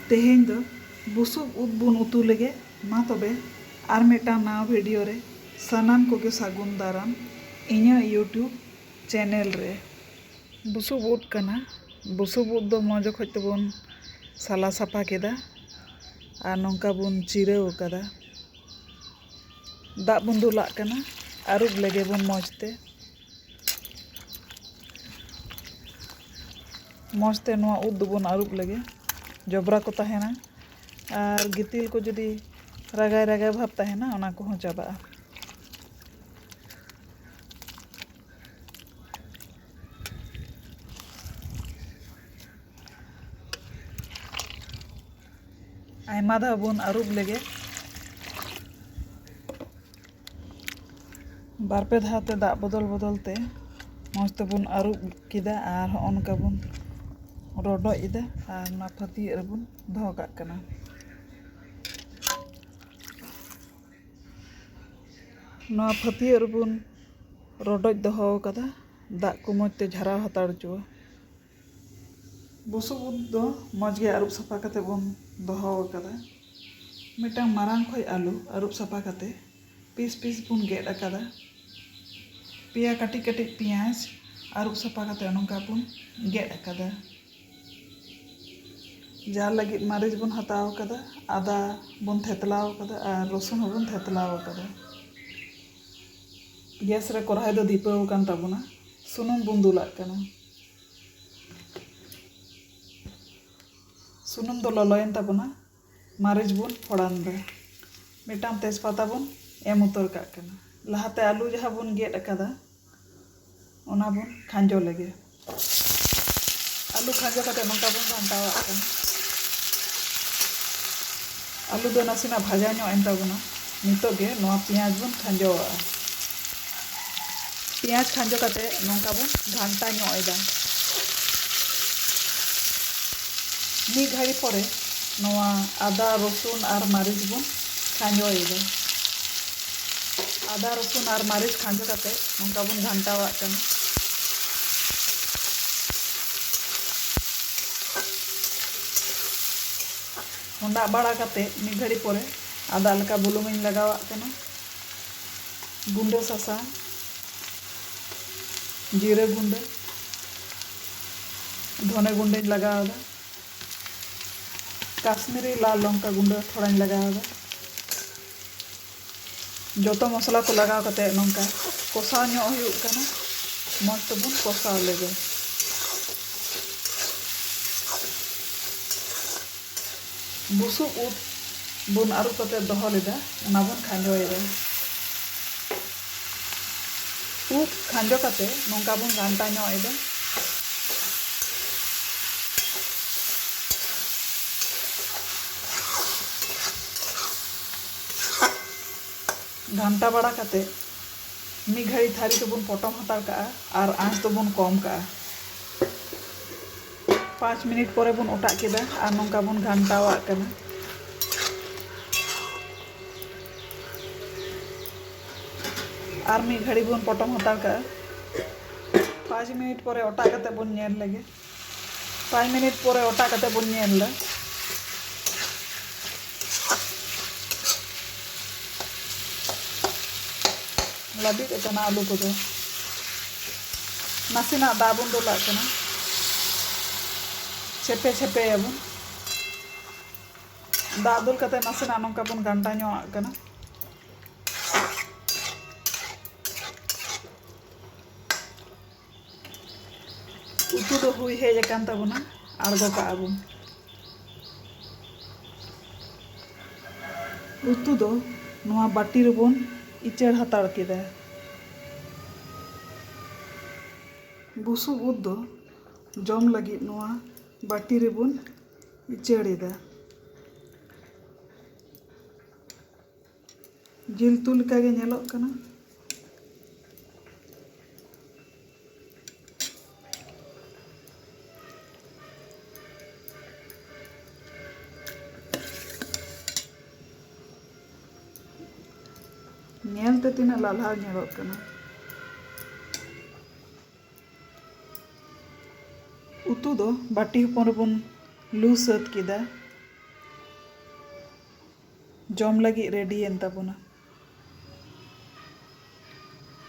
तेहें दो बुसुब उद बुन उतु लगे मा तबे आर मिदटां नावा भिडियो रे सानाम कोगे सागुन दाराम इᱧᱟ यूट्यूब चैनल रे बुसुब उद कना। बुसुब उद दो मौज खज तबन साला साफा केदा और नौका बन चिराव कदा दाग बन दुलाग कना आरुब लगे बन मौजते नोआ उद दोबन आरुब लगे जबरा को तहेना और गितिल को जुदी रगाय रगाय भाब तहेना ओना को हों चाबा। आयमा धा बन आरुब लगे बारपे धाते दाग बदल बदलते मौज तबन आरुब किदा और होनका बन रोडो इदा और ना फतिये रेबन दोहो काग कना। नोआ फतिये रेबन रोडो दोहो कदा दाग को मौजते झराव हताड़ चुआ। बुसुब उद दो मौज गे आरुब साफा कते बन दोहो कदा मिदटां मारांग खय आलू आरुब साफा कते पीस पीस बन गेद अकादा पिया कटिज कटिज पियाज आरुब साफा कते नोंका बन गेद अकादा जार लगी मारिच बन हताव कदा आदा बन थेतलाव कदा और रसुन बन थेतलाव कदा। गैस रे कढ़ाई दो दीपाव कान ताबोना सुनुम बन दुलाग कना सुनुम दो ललोयन ताबोना मारिच बन फोड़ान दा मिदटां तेजपाता बन एम उतर काग कना। लहाते आलू जहाँ बन गेद अकादा ओना बन खांजो लगे आलू खांजो कते नोंका बन घांटावाग कना। आलू दो नासिना भाजा ᱧᱚᱜ एन ताबोना नितो गे नोआ पियाज बन खांजोवा पियाज खांजो कते नोंका बन घांटा ᱧᱚᱜ एदा मी घड़ी परे नोआ आदा रसुन और मारिच बन खांजो एदा आदा रसुन और मारिच खांजो कते नोंका बन घांटावाग कना। होंडा बड़ा कते मी घड़ी परे आदा लका बुलुंग लगावाग कना गुंडे सासांग जीरे गुंडे धने गुंडे लगावदा काश्मीरी लाल लंका गुंडे थोड़ा लगावदा जोतो मसला को लगाव कते नोंका कोसाव ᱧᱚᱜ हुयुग कना मौज तबन कोसाव लेगे। बुसुब उद बन आरुब कते दोहो लेदा ओना बन खांजो एदा उद खांजो कते नोंका बन घांटा ᱧᱚᱜ एदा घांटा बड़ा कते मी घड़ी थारी तो बन पटम हतार का और आँच तो बन कम का 5 मिनट परे बन ओटा केदा और नोंका बन घांटावाग कना। और मी घड़ी बन पटम हतार का 5 मिनट परे ओटा कते बन नेल लगे 5 मिनट परे ओटा कते बन नेल ला लाबिद एतना आलू को दो नासिना दा बन दुलाग कना छेपे छेपे याबन दाग दुल कते नासिना नोंका बन घांटा ᱧᱚᱜ कना। उतु दो हुई हेज अकान ताबोना आड़गो काग बन उतु दो नोआ बाटी रेबन इचड़ हताड़ केदा। बुसुब उद दो जम लगी नोआ बाटी रेबन इचड़ एदा जिल तु लेका गे नेलोग कना। नेलते तीना लाल्हा नेलोग कना उतु दो बाटी हपन रेबन लू सात केदा जम लगी रेडियन ताबोना।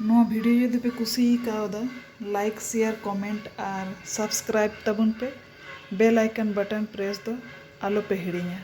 नोआ वीडियो यदि पे कुसी कावदा लाइक शेयर कमेंट और सब्सक्राइब ताबुन पे बेल आइकन बटन प्रेस दो आलो पे हिड़िया।